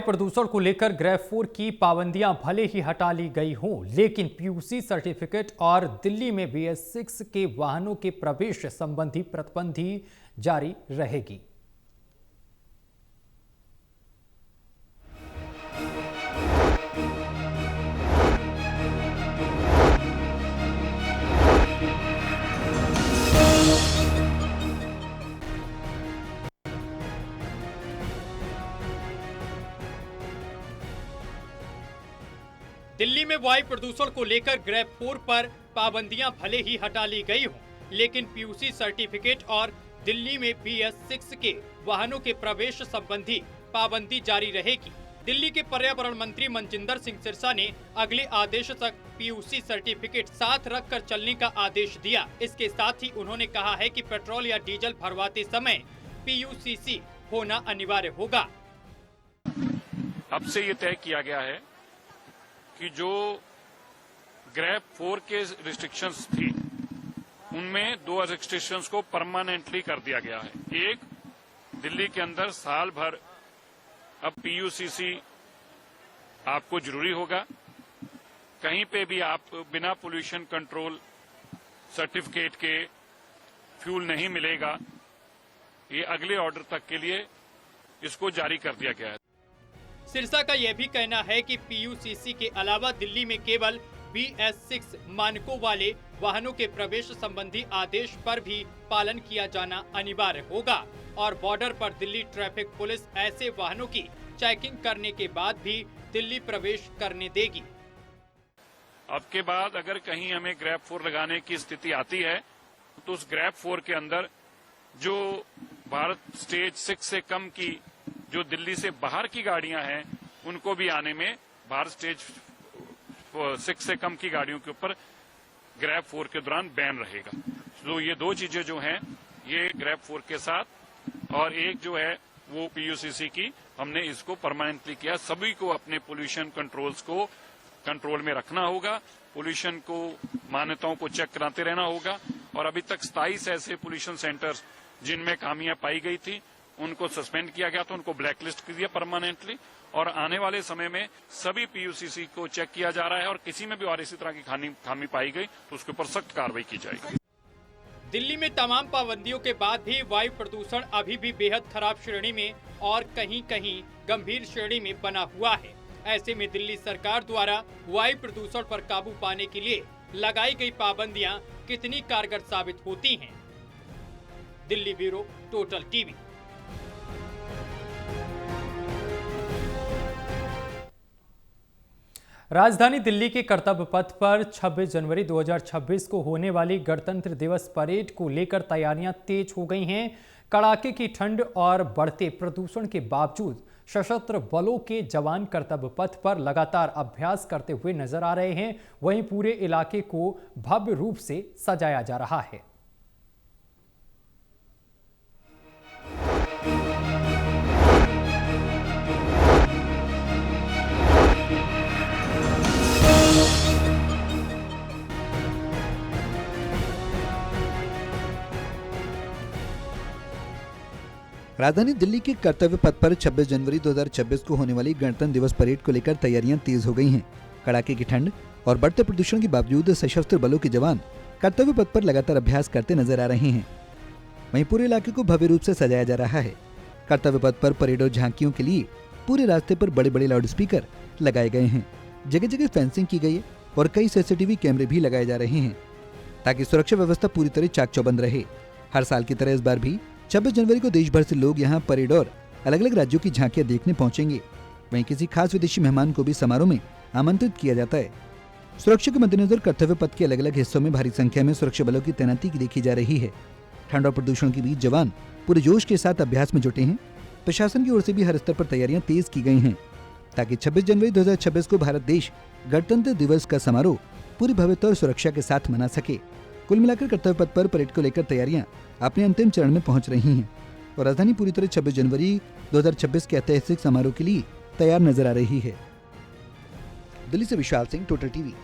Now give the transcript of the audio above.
प्रदूषण को लेकर ग्रेड 4 की पाबंदियां भले ही हटा ली गई हों, लेकिन पीयूसी सर्टिफिकेट और दिल्ली में BS6 के वाहनों के प्रवेश संबंधी प्रतिबंधी जारी रहेगी। दिल्ली में वायु प्रदूषण को लेकर ग्रेड 4 पर पाबंदियां भले ही हटा ली गई हों, लेकिन पीयूसी सर्टिफिकेट और दिल्ली में BS6 के वाहनों के प्रवेश संबंधी पाबंदी जारी रहेगी। दिल्ली के पर्यावरण मंत्री मनजिंदर सिंह सिरसा ने अगले आदेश तक पीयूसी सर्टिफिकेट साथ रखकर चलने का आदेश दिया। इसके साथ ही उन्होंने कहा है कि पेट्रोल या डीजल भरवाते समय PUCC होना अनिवार्य होगा। अब से ये तय किया गया है कि जो ग्रेड 4 के रिस्ट्रिक्शंस थी, उनमें 2 रिस्ट्रिक्शंस को परमानेंटली कर दिया गया है। एक, दिल्ली के अंदर साल भर अब PUCC आपको जरूरी होगा। कहीं पे भी आप बिना पोल्यूशन कंट्रोल सर्टिफिकेट के फ्यूल नहीं मिलेगा। ये अगले ऑर्डर तक के लिए इसको जारी कर दिया गया है। सिरसा का यह भी कहना है कि PUCC के अलावा दिल्ली में केवल BS6 मानकों वाले वाहनों के प्रवेश संबंधी आदेश पर भी पालन किया जाना अनिवार्य होगा और बॉर्डर पर दिल्ली ट्रैफिक पुलिस ऐसे वाहनों की चेकिंग करने के बाद भी दिल्ली प्रवेश करने देगी। अब के बाद अगर कहीं हमें ग्रेड 4 लगाने की स्थिति आती है तो उस ग्रेड 4 के अंदर जो भारत स्टेज 6 से कम की जो दिल्ली से बाहर की गाड़ियां हैं, उनको भी आने में भारत स्टेज 6 से कम की गाड़ियों के ऊपर ग्रेड 4 के दौरान बैन रहेगा। तो ये 2 चीजें जो हैं, ये ग्रेड 4 के साथ और एक जो है वो PUCC की, हमने इसको परमानेंटली किया। सभी को अपने पोल्यूशन कंट्रोल्स को कंट्रोल में रखना होगा, पोल्यूशन को मान्यताओं को चेक कराते रहना होगा और अभी तक 27 ऐसे पोल्यूशन सेंटर्स जिनमें खामियां पाई गई थी उनको सस्पेंड किया गया, तो उनको ब्लैकलिस्ट कर दिया परमानेंटली और आने वाले समय में सभी PUCC को चेक किया जा रहा है और किसी में भी और इसी तरह की खामी पाई गई तो उसके ऊपर सख्त कार्रवाई की जाएगी। दिल्ली में तमाम पाबंदियों के बाद भी वायु प्रदूषण अभी भी बेहद खराब श्रेणी में और कहीं कहीं गंभीर श्रेणी में बना हुआ है। ऐसे में दिल्ली सरकार द्वारा वायु प्रदूषण पर काबू पाने के लिए लगाई गई पाबंदियां कितनी कारगर साबित होती हैं। Delhi bureau, total TV. राजधानी दिल्ली के कर्तव्य पथ पर 26 जनवरी 2026 को होने वाली गणतंत्र दिवस परेड को लेकर तैयारियां तेज हो गई हैं। कड़ाके की ठंड और बढ़ते प्रदूषण के बावजूद सशस्त्र बलों के जवान कर्तव्य पथ पर लगातार अभ्यास करते हुए नजर आ रहे हैं। वहीं पूरे इलाके को भव्य रूप से सजाया जा रहा है। राजधानी दिल्ली के कर्तव्य पथ पर 26 जनवरी 2026 को होने वाली गणतंत्र दिवस परेड को लेकर तैयारियां तेज हो गई हैं। कड़ाके की ठंड और बढ़ते प्रदूषण के बावजूद सशस्त्र बलों के जवान कर्तव्य पथ पर लगातार अभ्यास करते नजर आ रहे हैं। वहीं पूरे इलाके को भव्य रूप से सजाया जा रहा है। कर्तव्य पथ पर परेड और झांकियों के लिए पूरे रास्ते पर बड़े बड़े लाउड स्पीकर लगाए गए हैं। जगह जगह फेंसिंग की गई है और कई CCTV कैमरे भी लगाए जा रहे हैं ताकि सुरक्षा व्यवस्था पूरी तरह चाक चौबंद रहे। हर साल की तरह इस बार भी 26 जनवरी को देश भर से लोग यहां परेड और अलग अलग राज्यों की झांकियां देखने पहुंचेंगे। वहीं किसी खास विदेशी मेहमान को भी समारोह में आमंत्रित किया जाता है। सुरक्षा के मद्देनजर कर्तव्य पथ के अलग अलग हिस्सों में भारी संख्या में सुरक्षा बलों की तैनाती देखी जा रही है। ठंड और प्रदूषण के बीच जवान पूरे जोश के साथ अभ्यास में जुटे हैं। प्रशासन की ओर से भी हर स्तर पर तैयारियां तेज की गई हैं ताकि 26 जनवरी 2026 को भारत देश गणतंत्र दिवस का समारोह पूरी भव्यता और सुरक्षा के साथ मना सके। कुल मिलाकर कर्तव्य पथ पर परेड को लेकर तैयारियां अपने अंतिम चरण में पहुंच रही हैं और राजधानी पूरी तरह 26 जनवरी 2026 के ऐतिहासिक समारोह के लिए तैयार नजर आ रही है। दिल्ली से विशाल सिंह, टोटल टीवी।